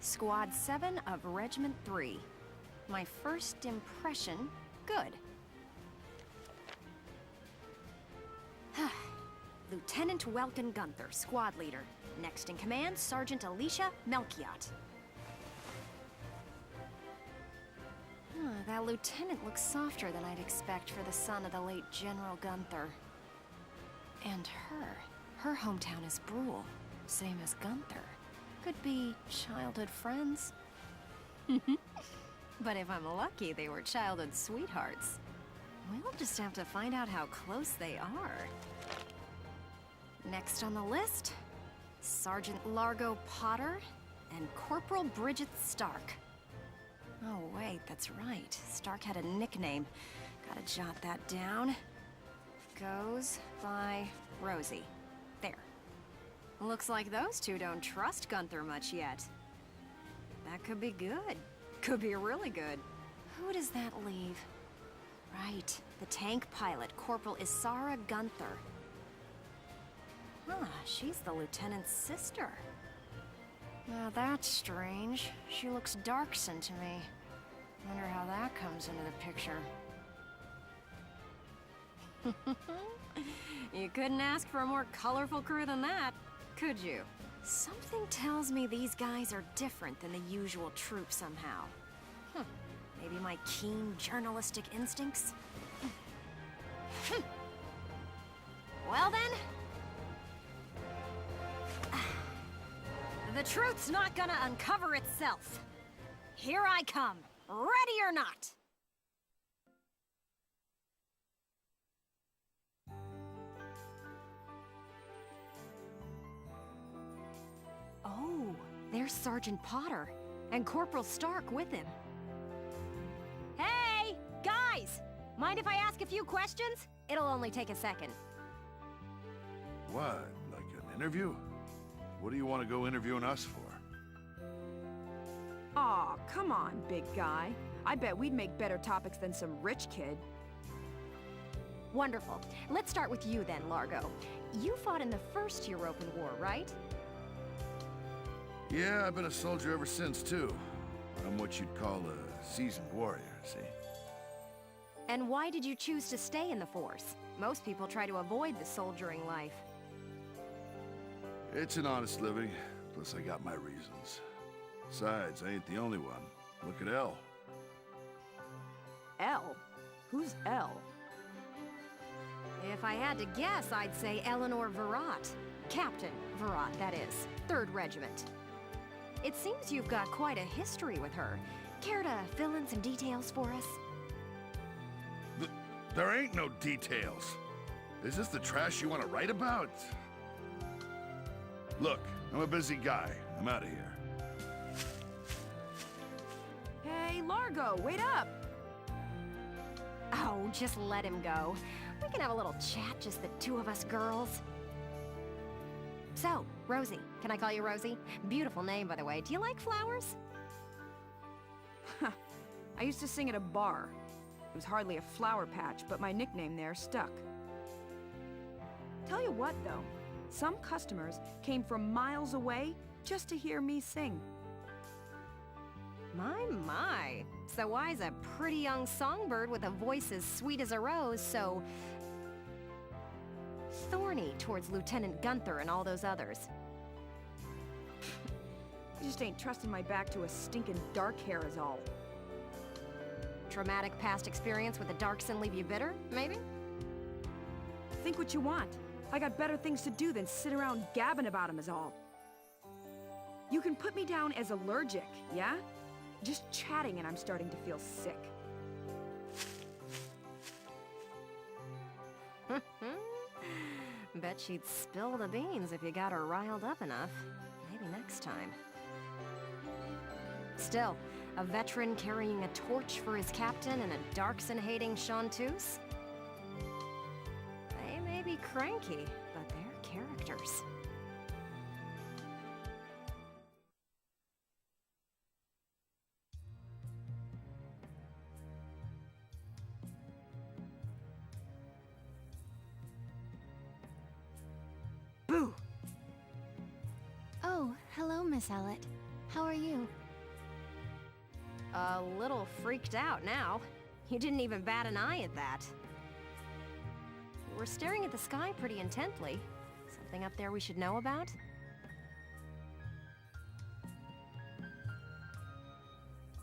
Squad 7 of Regiment 3. My first impression, good. Lieutenant Welkin Gunther, squad leader. Next in command, Sergeant Alicia Melchiot. That lieutenant looks softer than I'd expect for the son of the late General Gunther. And her hometown is Brule, same as Gunther. Could be childhood friends. But if I'm lucky, they were childhood sweethearts. We'll just have to find out how close they are. Next on the list, Sergeant Largo Potter and Corporal Bridget Stark. Oh wait, that's right. Stark had a nickname. Gotta jot that down. Goes by Rosie. There. Looks like those two don't trust Gunther much yet. That could be good. Could be really good. Who does that leave? Right, the tank pilot, Corporal Isara Gunther. Huh, she's the lieutenant's sister. Now that's strange. She looks dark-skinned to me. Wonder how that comes into the picture. You couldn't ask for a more colorful crew than that, could you? Something tells me these guys are different than the usual troop somehow. Maybe my keen journalistic instincts? Well then... the truth's not gonna uncover itself. Here I come, ready or not. Oh, there's Sergeant Potter, and Corporal Stark with him. Hey, guys! Mind if I ask a few questions? It'll only take a second. What, like an interview? What do you want to go interviewing us for? Aw, come on, big guy. I bet we'd make better topics than some rich kid. Wonderful. Let's start with you then, Largo. You fought in the First European War, right? Yeah, I've been a soldier ever since, too. I'm what you'd call a seasoned warrior, see? And why did you choose to stay in the Force? Most people try to avoid the soldiering life. It's an honest living, plus I got my reasons. Besides, I ain't the only one. Look at Elle. Elle? Who's Elle? If I had to guess, I'd say Eleanor Virat. Captain Virat, that is. 3rd Regiment. It seems you've got quite a history with her. Care to fill in some details for us? There ain't no details. Is this the trash you want to write about? Look, I'm a busy guy. I'm out of here. Hey, Largo, wait up! Oh, just let him go. We can have a little chat, just the two of us girls. So, Rosie. Can I call you Rosie? Beautiful name, by the way. Do you like flowers? I used to sing at a bar. It was hardly a flower patch, but my nickname there stuck. Tell you what, though. Some customers came from miles away just to hear me sing. My. So why's a pretty young songbird with a voice as sweet as a rose so... thorny towards Lieutenant Gunther and all those others? I just ain't trusting my back to a stinking dark hair is all. Traumatic past experience with a darkson leave you bitter, maybe? Think what you want. I got better things to do than sit around gabbing about him is all. You can put me down as allergic, yeah? Just chatting and I'm starting to feel sick. Bet she'd spill the beans if you got her riled up enough. Maybe next time. Still, a veteran carrying a torch for his captain and a darkson-hating chanteuse? They may be cranky, but they're characters. Boo! Oh, hello, Miss Ellet. How are you? A little freaked out now. You didn't even bat an eye at that. You were staring at the sky pretty intently. Something up there we should know about?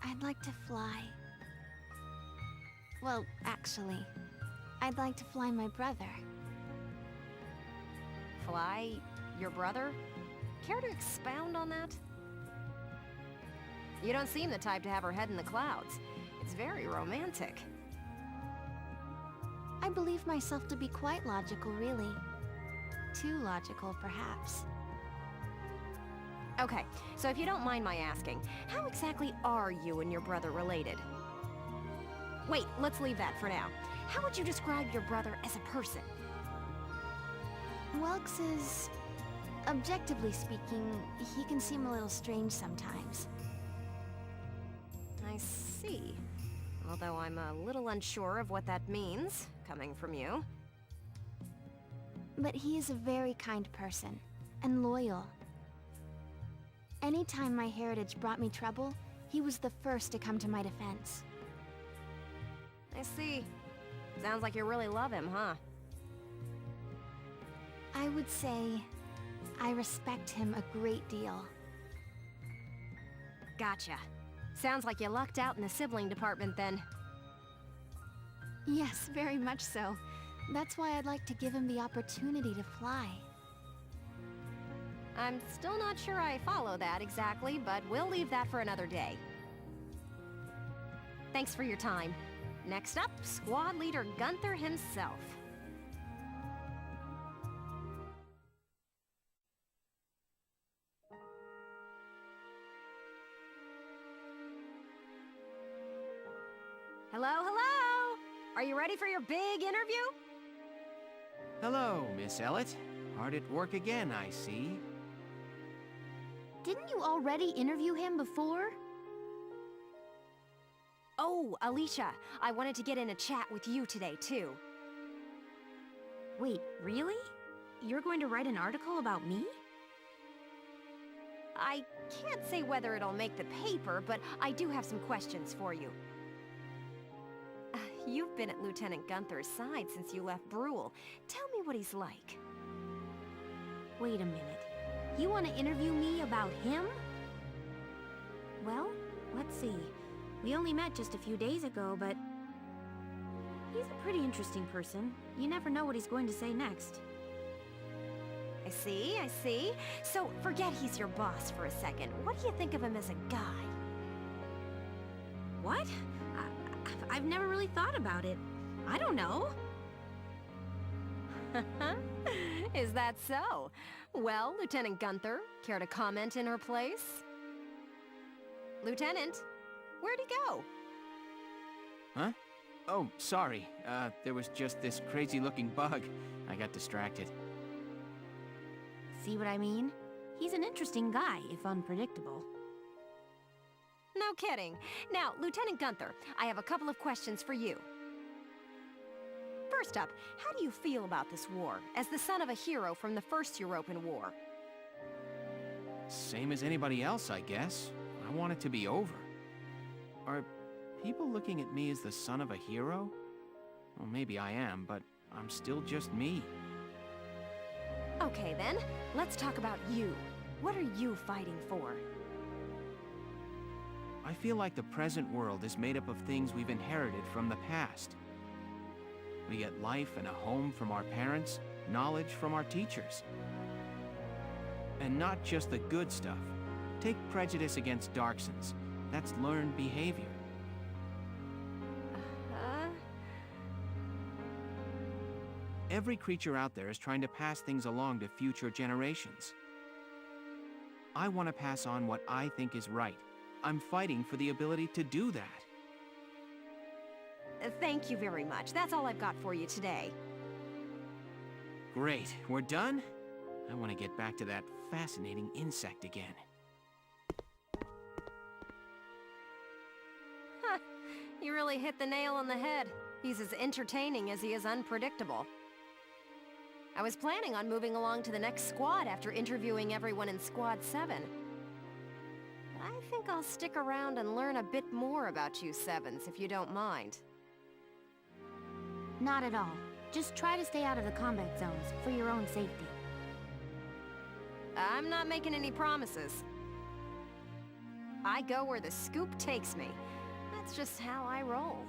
I'd like to fly. Well, actually, I'd like to fly my brother. Fly your brother? Care to expound on that? You don't seem the type to have her head in the clouds. It's very romantic. I believe myself to be quite logical, really. Too logical, perhaps. Okay, so if you don't mind my asking, how exactly are you and your brother related? Wait, let's leave that for now. How would you describe your brother as a person? Welks is... objectively speaking, he can seem a little strange sometimes. I see. Although I'm a little unsure of what that means, coming from you. But he is a very kind person, and loyal. Anytime my heritage brought me trouble, he was the first to come to my defense. I see. Sounds like you really love him, huh? I would say I respect him a great deal. Gotcha. Sounds like you lucked out in the sibling department then. Yes, very much so. That's why I'd like to give him the opportunity to fly. I'm still not sure I follow that exactly, but we'll leave that for another day. Thanks for your time. Next up, Squad Leader Gunther himself. Hello, hello! Are you ready for your big interview? Hello, Miss Ellet. Hard at work again, I see. Didn't you already interview him before? Oh, Alicia, I wanted to get in a chat with you today, too. Wait, really? You're going to write an article about me? I can't say whether it'll make the paper, but I do have some questions for you. You've been at Lieutenant Gunther's side since you left Brule. Tell me what he's like. Wait a minute. You want to interview me about him? Well, let's see. We only met just a few days ago, but... he's a pretty interesting person. You never know what he's going to say next. I see, I see. So, forget he's your boss for a second. What do you think of him as a guy? What? I've never really thought about it. I don't know. Is that so? Well, Lieutenant Gunther, care to comment in her place? Lieutenant, where'd he go? Huh? Oh, sorry. There was just this crazy-looking bug. I got distracted. See what I mean? He's an interesting guy, if unpredictable. No kidding. Now, Lieutenant Gunther, I have a couple of questions for you. First up, how do you feel about this war, as the son of a hero from the First European War? Same as anybody else, I guess. I want it to be over. Are people looking at me as the son of a hero? Well, maybe I am, but I'm still just me. Okay then, let's talk about you. What are you fighting for? I feel like the present world is made up of things we've inherited from the past. We get life and a home from our parents, knowledge from our teachers. And not just the good stuff. Take prejudice against Darksons. That's learned behavior. Every creature out there is trying to pass things along to future generations. I want to pass on what I think is right. I'm fighting for the ability to do that. Thank you very much. That's all I've got for you today. Great. We're done? I want to get back to that fascinating insect again. Huh. You really hit the nail on the head. He's as entertaining as he is unpredictable. I was planning on moving along to the next squad after interviewing everyone in Squad 7. I think I'll stick around and learn a bit more about you Sevens, if you don't mind. Not at all. Just try to stay out of the combat zones for your own safety. I'm not making any promises. I go where the scoop takes me. That's just how I roll.